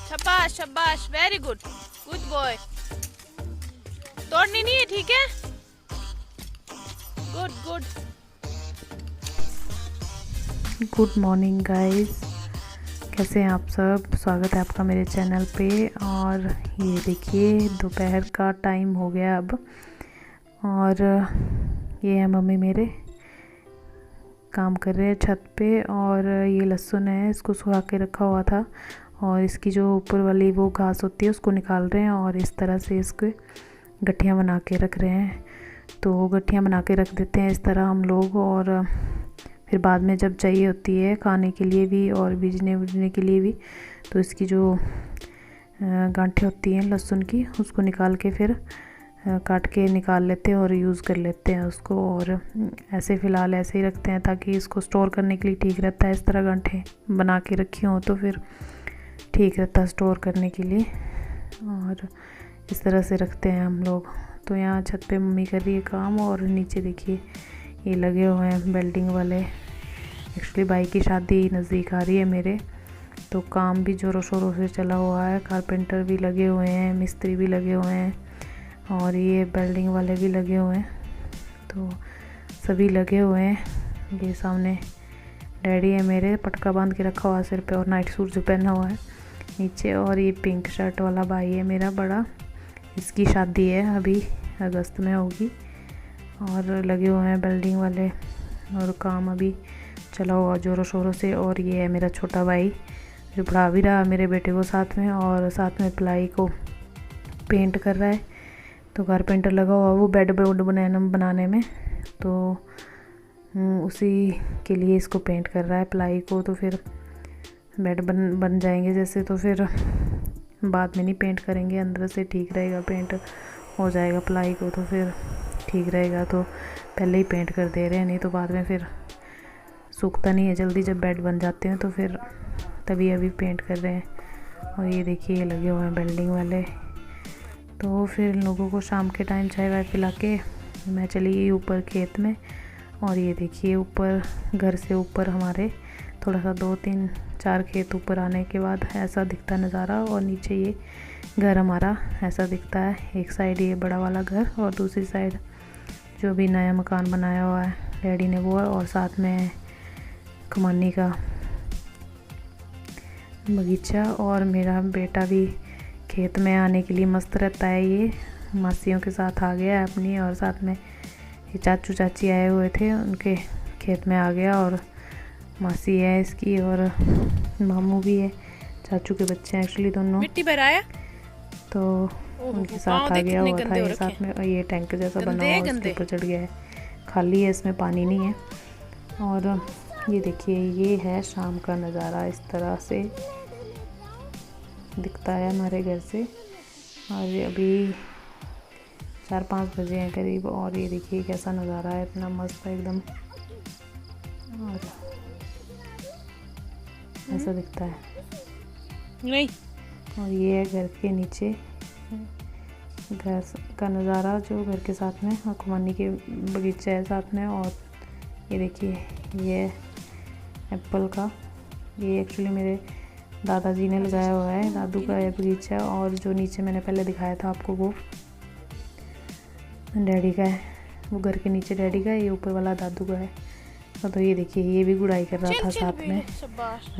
शाबाश शाबाश, very good, good boy. तोड़नी नहीं है, ठीक है, good good. Good morning guys, कैसे हैं आप सब। स्वागत है आपका मेरे चैनल पे। और ये देखिए दोपहर का टाइम हो गया अब, और ये है मम्मी मेरे काम कर रहे हैं छत पे। और ये लहसुन है, इसको सुखा के रखा हुआ था, और इसकी जो ऊपर वाली वो घास होती है उसको निकाल रहे हैं, और इस तरह से इसके गठियाँ बना के रख रहे हैं। तो गठियाँ बना के रख देते हैं इस तरह हम लोग, और फिर बाद में जब चाहिए होती है खाने के लिए भी और बीजने के लिए भी, तो इसकी जो गांठें होती हैं लहसुन की, उसको निकाल के फिर काट के निकाल लेते हैं और यूज़ कर लेते हैं उसको। और ऐसे फ़िलहाल ऐसे ही रखते हैं ताकि इसको स्टोर करने के लिए ठीक रहता है। इस तरह गांठें बना के रखी हों तो फिर ठीक रहता है स्टोर करने के लिए, और इस तरह से रखते हैं हम लोग। तो यहाँ छत पे मम्मी कर रही है काम, और नीचे देखिए ये लगे हुए हैं वेल्डिंग वाले। एक्चुअली भाई की शादी नज़दीक आ रही है मेरे, तो काम भी ज़ोरों शोरों से चला हुआ है। कारपेंटर भी लगे हुए हैं, मिस्त्री भी लगे हुए हैं, और ये वेल्डिंग वाले भी लगे हुए हैं। तो सभी लगे हुए हैं। ये सामने डैडी है मेरे, पटका बांध के रखा हुआ सिर पे, और नाइट सूट जो पहना हुआ है नीचे। और ये पिंक शर्ट वाला भाई है मेरा बड़ा, इसकी शादी है अभी अगस्त में होगी। और लगे हुए हैं वेल्डिंग वाले, और काम अभी चला हुआ ज़ोरों शोरों से। और ये है मेरा छोटा भाई जो पढ़ा भी रहा मेरे बेटे को साथ में, और साथ में प्लाई को पेंट कर रहा है। तो कारपेंटर लगा हुआ वो बेड बनाने में, तो उसी के लिए इसको पेंट कर रहा है प्लाई को। तो फिर बेड बन जाएंगे जैसे, तो फिर बाद में नहीं पेंट करेंगे, अंदर से ठीक रहेगा, पेंट हो जाएगा प्लाई को तो फिर ठीक रहेगा। तो पहले ही पेंट कर दे रहे हैं, नहीं तो बाद में फिर सूखता नहीं है जल्दी। जब बेड बन जाते हैं तो फिर तभी अभी पेंट कर रहे हैं। और ये देखिए लगे हुए हैं वेल्डिंग वाले। तो फिर इन लोगों को शाम के टाइम चाय वाय पिला के मैं चली गई ऊपर खेत में। और ये देखिए ऊपर घर से ऊपर हमारे थोड़ा सा 2-3-4 खेत ऊपर आने के बाद ऐसा दिखता नज़ारा, और नीचे ये घर हमारा ऐसा दिखता है। एक साइड ये बड़ा वाला घर, और दूसरी साइड जो भी नया मकान बनाया हुआ है डैडी ने वो है, और साथ में कमानी का बगीचा। और मेरा बेटा भी खेत में आने के लिए मस्त रहता है, ये मासियों के साथ आ गया है अपनी, और साथ में ये चाचू चाची आए हुए थे उनके खेत में आ गया। और मासी है इसकी, और मामू भी है, चाचू के बच्चे हैं एक्चुअली दोनों। मिट्टी भराया तो उनके साथ आ गया हुआ था ये साथ में। और ये टैंक जैसा बना हुआ है, उसके ऊपर चढ़ गया है, खाली है, इसमें पानी नहीं है। और ये देखिए ये है शाम का नज़ारा, इस तरह से दिखता है हमारे घर से। और अभी 4-5 बजे हैं करीब, और ये देखिए कैसा नज़ारा है, इतना मस्त है एकदम, और ऐसा दिखता है नहीं। और ये है घर के नीचे घर का नज़ारा जो घर के साथ में, और खुमानी के बगीचा है साथ में। और ये देखिए ये एप्पल का, ये एक्चुअली मेरे दादाजी ने लगाया हुआ है, दादू का है बगीचा। और जो नीचे मैंने पहले दिखाया था आपको वो डैडी का है, वो घर के नीचे डैडी का है, ये ऊपर वाला दादू का है। तो ये देखिए ये भी गुड़ाई कर रहा था साथ में,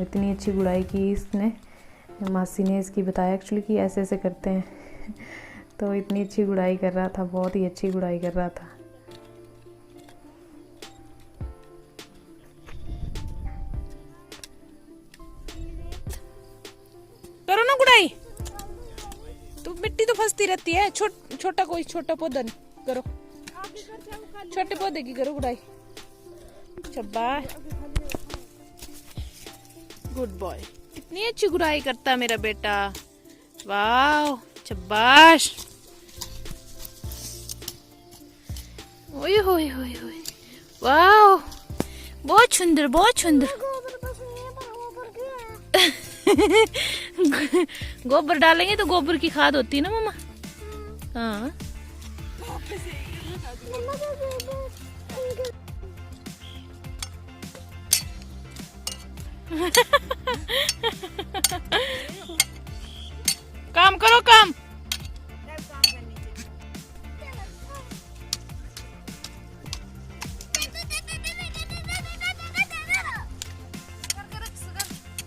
इतनी अच्छी गुड़ाई की इसने, मासी ने इसकी बताया एक्चुअली कि ऐसे ऐसे करते हैं तो इतनी अच्छी गुड़ाई कर रहा था, बहुत ही अच्छी गुड़ाई कर रहा था। करो ना गुड़ाई, तो मिट्टी तो फंसती रहती है। छोटा कोई छोटा पौधा नहीं करो, छोटे पौधे की करो गुड़ाई। शाबाश, गुड बॉय, कितनी अच्छी गुड़ाई करता है मेरा बेटा, वाह शाबाश। ओए होए होए होए, वाह बहुत सुंदर बहुत सुंदर। गोबर डालेंगे तो गोबर की खाद होती है ना मम्मा। हाँ काम करो काम।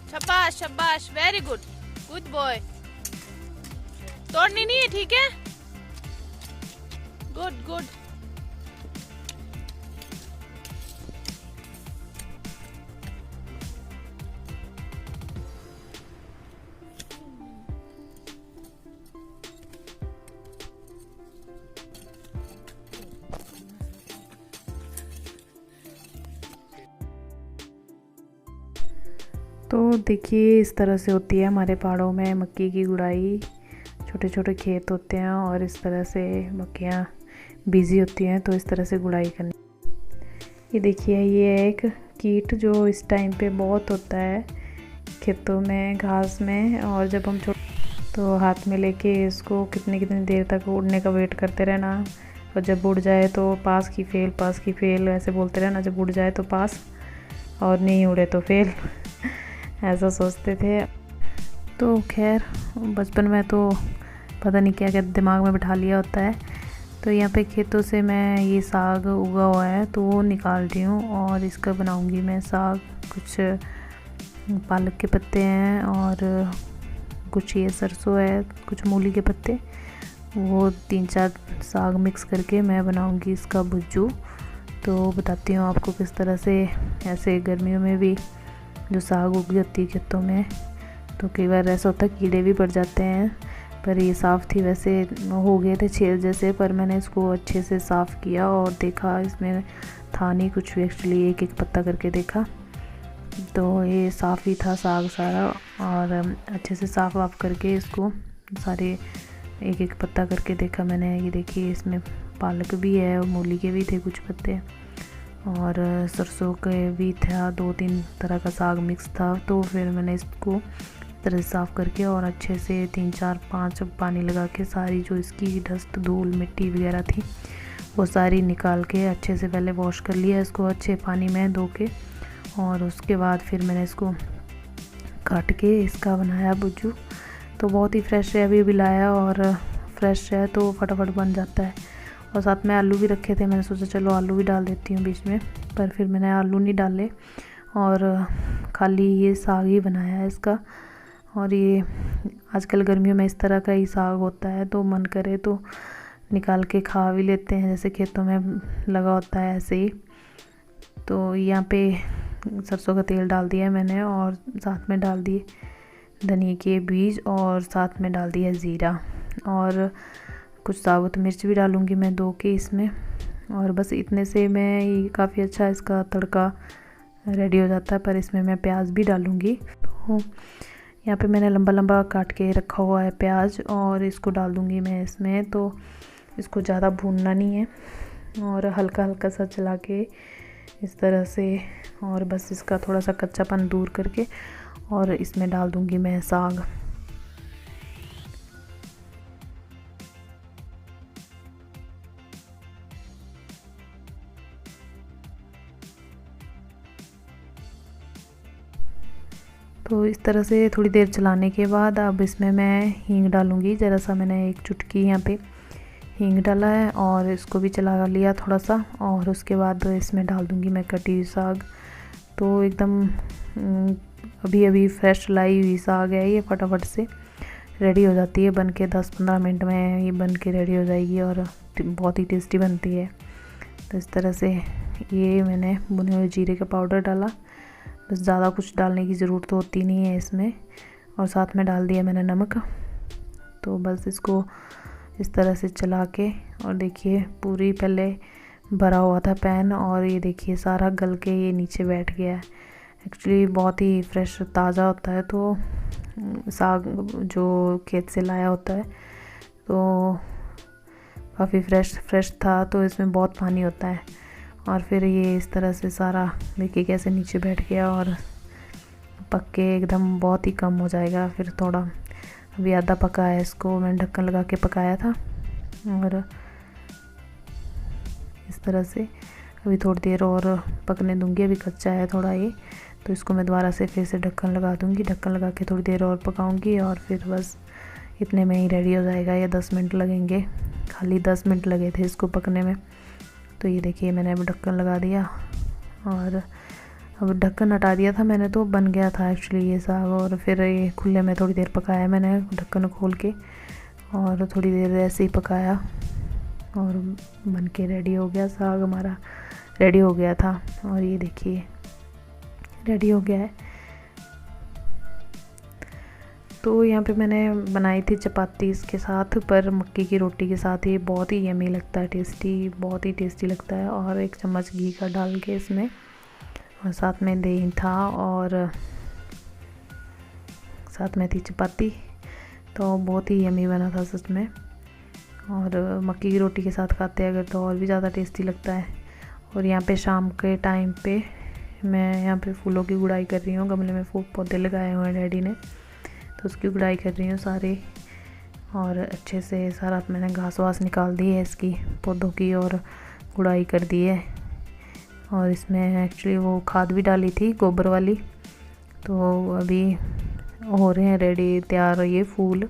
शाबाश शाबाश, वेरी गुड, गुड बॉय। तोड़नी नहीं है, ठीक है, गुड गुड। तो देखिए इस तरह से होती है हमारे पहाड़ों में मक्की की गुड़ाई। छोटे छोटे खेत होते हैं और इस तरह से मक्कियाँ बिजी होती हैं, तो इस तरह से गुड़ाई करनी। ये देखिए ये एक कीट जो इस टाइम पे बहुत होता है खेतों में, घास में, और जब हम तो हाथ में लेके इसको कितनी कितनी देर तक उड़ने का वेट करते रहना, और जब उड़ जाए तो पास की फेल ऐसे बोलते रहना, जब उड़ जाए तो पास और नहीं उड़े तो फेल ऐसा सोचते थे। तो खैर बचपन में तो पता नहीं क्या क्या दिमाग में बिठा लिया होता है। तो यहाँ पे खेतों से मैं ये साग उगा हुआ है तो वो निकाल रही हूँ और इसका बनाऊँगी मैं साग। कुछ पालक के पत्ते हैं और कुछ ये सरसों है, कुछ मूली के पत्ते, वो 3-4 साग मिक्स करके मैं बनाऊँगी इसका भुज्जू। तो बताती हूँ आपको किस तरह से। ऐसे गर्मियों में भी जो साग उग जाती है खेतों में, तो कई बार ऐसा होता है कीड़े भी पड़ जाते हैं, पर ये साफ़ थी, वैसे हो गए थे छेद जैसे, पर मैंने इसको अच्छे से साफ़ किया और देखा इसमें था नहीं कुछ भी, एक्चुअली एक एक पत्ता करके देखा तो ये साफ़ ही था साग सारा। और अच्छे से साफ़ वाफ करके इसको सारे एक एक पत्ता करके देखा मैंने। ये देखिए इसमें पालक भी है और मूली के भी थे कुछ पत्ते और सरसों के भी था, 2-3 तरह का साग मिक्स था। तो फिर मैंने इसको तरह से साफ़ करके और अच्छे से 3-4-5 पानी लगा के सारी जो इसकी डस्ट धूल मिट्टी वगैरह थी वो सारी निकाल के अच्छे से पहले वॉश कर लिया इसको अच्छे पानी में धो के, और उसके बाद फिर मैंने इसको काट के इसका बनाया भुज्जू। तो बहुत ही फ्रेश है, अभी लाया और फ्रेश है तो फटाफट बन जाता है। और साथ में आलू भी रखे थे, मैंने सोचा चलो आलू भी डाल देती हूँ बीच में, पर फिर मैंने आलू नहीं डाले और खाली ये साग ही बनाया है इसका। और ये आजकल गर्मियों में इस तरह का ही साग होता है, तो मन करे तो निकाल के खा भी लेते हैं, जैसे खेतों में लगा होता है ऐसे ही। तो यहाँ पे सरसों का तेल डाल दिया है मैंने और साथ में डाल दिए धनिया के बीज और साथ में डाल दिया ज़ीरा और कुछ साबुत मिर्च भी डालूँगी मैं 2 के इसमें। और बस इतने से मैं ये काफ़ी अच्छा इसका तड़का रेडी हो जाता है, पर इसमें मैं प्याज भी डालूँगी। तो यहाँ पे मैंने लंबा लंबा काट के रखा हुआ है प्याज और इसको डाल दूँगी मैं इसमें। तो इसको ज़्यादा भूनना नहीं है और हल्का हल्का सा चला के इस तरह से, और बस इसका थोड़ा सा कच्चापन दूर करके और इसमें डाल दूँगी मैं साग। तो इस तरह से थोड़ी देर चलाने के बाद अब इसमें मैं हींग डालूँगी ज़रा सा। मैंने 1 चुटकी यहाँ पे हींग डाला है और इसको भी चला लिया थोड़ा सा, और उसके बाद इसमें डाल दूँगी मैं कटी हुई साग। तो एकदम अभी अभी फ्रेश लाई हुई साग है, ये फटाफट से रेडी हो जाती है, बन के 10-15 मिनट में ये बन के रेडी हो जाएगी और बहुत ही टेस्टी बनती है। तो इस तरह से ये मैंने भुने हुए जीरे का पाउडर डाला, बस ज़्यादा कुछ डालने की ज़रूरत तो होती नहीं है इसमें, और साथ में डाल दिया मैंने नमक। तो बस इसको इस तरह से चला के, और देखिए पूरी पहले भरा हुआ था पैन और ये देखिए सारा गल के ये नीचे बैठ गया है। एक्चुअली बहुत ही फ्रेश ताज़ा होता है, तो साग जो खेत से लाया होता है तो काफ़ी फ्रेश था, तो इसमें बहुत पानी होता है। और फिर ये इस तरह से सारा देखिए कैसे नीचे बैठ गया और पक के एकदम बहुत ही कम हो जाएगा। फिर थोड़ा अभी आधा पका है, इसको मैंने ढक्कन लगा के पकाया था और इस तरह से अभी थोड़ी देर और पकने दूंगी, अभी कच्चा है थोड़ा ये, तो इसको मैं दोबारा से फिर से ढक्कन लगा दूंगी। ढक्कन लगा के थोड़ी देर और पकाऊंगी और फिर बस इतने में ही रेडी हो जाएगा, या 10 मिनट लगेंगे, खाली 10 मिनट लगे थे इसको पकने में। तो ये देखिए मैंने अब ढक्कन लगा दिया और अब ढक्कन हटा दिया था मैंने, तो बन गया था एक्चुअली ये साग। और फिर ये खुले में थोड़ी देर पकाया मैंने ढक्कन खोल के, और थोड़ी देर ऐसे ही पकाया और बन के रेडी हो गया। साग हमारा रेडी हो गया था और ये देखिए रेडी हो गया है। तो यहाँ पे मैंने बनाई थी चपाती इसके साथ, पर मक्की की रोटी के साथ। ये बहुत ही यमी लगता है, टेस्टी, बहुत ही टेस्टी लगता है। और 1 चम्मच घी का डाल के इसमें, और साथ में दही था और साथ में थी चपाती। तो बहुत ही यमी बना था सच में। और मक्की की रोटी के साथ खाते हैं अगर तो और भी ज़्यादा टेस्टी लगता है। और यहाँ पे शाम के टाइम पे मैं यहाँ पे फूलों की गुड़ाई कर रही हूँ। गमले में फूल पौधे लगाए हुए हैं डैडी ने, तो उसकी गुड़ाई कर रही हूँ सारे। और अच्छे से सारा मैंने घास वास निकाल दी है इसकी पौधों की, और गुड़ाई कर दी है। और इसमें एक्चुअली वो खाद भी डाली थी गोबर वाली। तो अभी हो रहे हैं रेडी, तैयार। ये फूल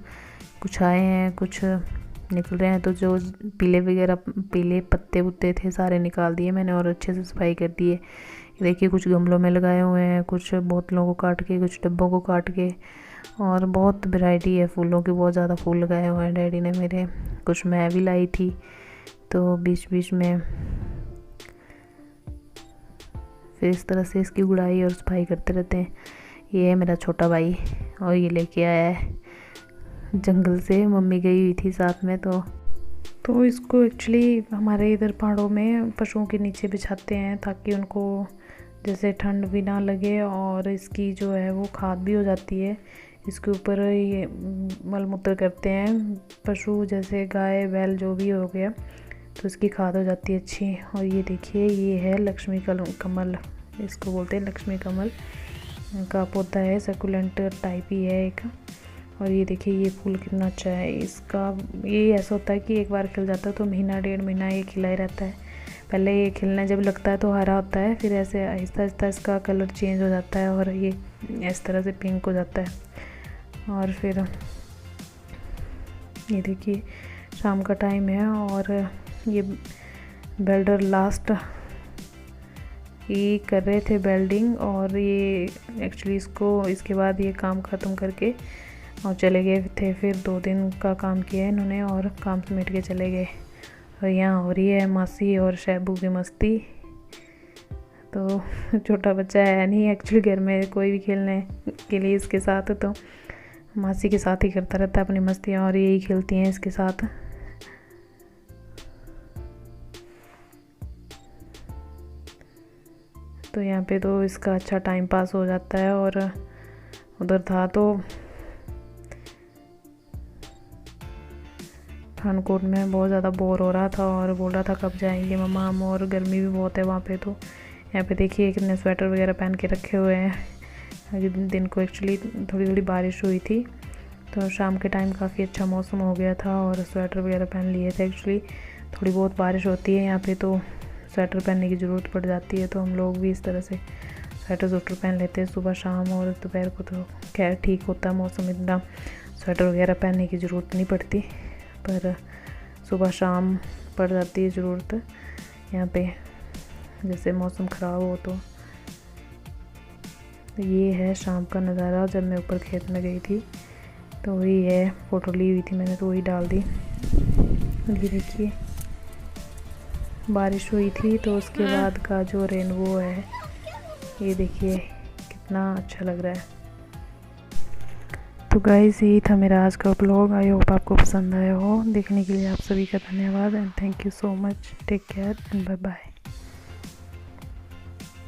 कुछ आए हैं, कुछ निकल रहे हैं। तो जो पीले पत्ते पुत्ते थे सारे निकाल दिए मैंने और अच्छे से सफाई कर दी है। देखिए कुछ गमलों में लगाए हुए हैं, कुछ बोतलों को काट के, कुछ डब्बों को काट के। और बहुत वैरायटी है फूलों की, बहुत ज़्यादा फूल लगाए हुए हैं डैडी ने मेरे। कुछ मैं भी लाई थी, तो बीच बीच में फिर इस तरह से इसकी गुड़ाई और सफाई करते रहते हैं। ये है मेरा छोटा भाई, और ये लेके आया है जंगल से, मम्मी गई हुई थी साथ में। तो इसको एक्चुअली हमारे इधर पहाड़ों में पशुओं के नीचे बिछाते हैं, ताकि उनको जैसे ठंड भी ना लगे, और इसकी जो है वो खाद भी हो जाती है। इसके ऊपर ये मल मूत्र करते हैं पशु, जैसे गाय बैल जो भी हो गया, तो इसकी खाद हो जाती है अच्छी। और ये देखिए ये है लक्ष्मी कमल, इसको बोलते हैं लक्ष्मी कमल का पौधा है, सकुलेंट टाइप ही है एक। और ये देखिए ये फूल कितना अच्छा है इसका। ये ऐसा होता है कि एक बार खिल जाता है तो महीना 1.5 महीना ये खिला ही रहता है। पहले ये खिलने जब लगता है तो हरा होता है, फिर ऐसे आहिस्ता आहिस्ता इसका कलर चेंज हो जाता है और ये इस तरह से पिंक हो जाता है। और फिर ये देखिए शाम का टाइम है और ये बेल्डर लास्ट ये कर रहे थे बेल्डिंग, और ये एक्चुअली इसके बाद ये काम ख़त्म करके और चले गए थे। फिर 2 दिन का काम किया इन्होंने और काम समेट के चले गए। और यहाँ हो रही है मासी और शैबू की मस्ती। तो छोटा बच्चा है नहीं एक्चुअली घर में कोई भी खेलने के लिए इसके साथ, तो मासी के साथ ही करता रहता है अपनी मस्तियाँ, और यही खेलती हैं इसके साथ। तो यहाँ पे तो इसका अच्छा टाइम पास हो जाता है। और उधर था तो पठानकोट में बहुत ज़्यादा बोर हो रहा था और बोल रहा था कब जाएंगे मम्मा हम, और गर्मी भी बहुत है वहाँ पे। तो यहाँ पे देखिए कितने स्वेटर वगैरह पहन के रखे हुए हैं। दिन को एक्चुअली थोड़ी थोड़ी बारिश हुई थी, तो शाम के टाइम काफ़ी अच्छा मौसम हो गया था और स्वेटर वगैरह पहन लिए थे। एक्चुअली थोड़ी बहुत बारिश होती है यहाँ पे तो स्वेटर पहनने की ज़रूरत पड़ जाती है, तो हम लोग भी इस तरह से स्वेटर पहन लेते हैं सुबह शाम। और दोपहर को तो खैर ठीक होता है मौसम, इतना स्वेटर वगैरह पहनने की ज़रूरत नहीं पड़ती, पर सुबह शाम पड़ जाती है ज़रूरत यहाँ पे, जैसे मौसम ख़राब हो। तो ये है शाम का नज़ारा जब मैं ऊपर खेत में गई थी, तो वही है, फ़ोटो ली हुई थी मैंने तो वही डाल दी। ये देखिए बारिश हुई थी तो उसके बाद का जो रेनबो है, ये देखिए कितना अच्छा लग रहा है। तो गाइस यही था मेरा आज का ब्लॉग। आई होप आपको पसंद आया हो। देखने के लिए आप सभी का धन्यवाद and thank you so much. Take care and bye bye.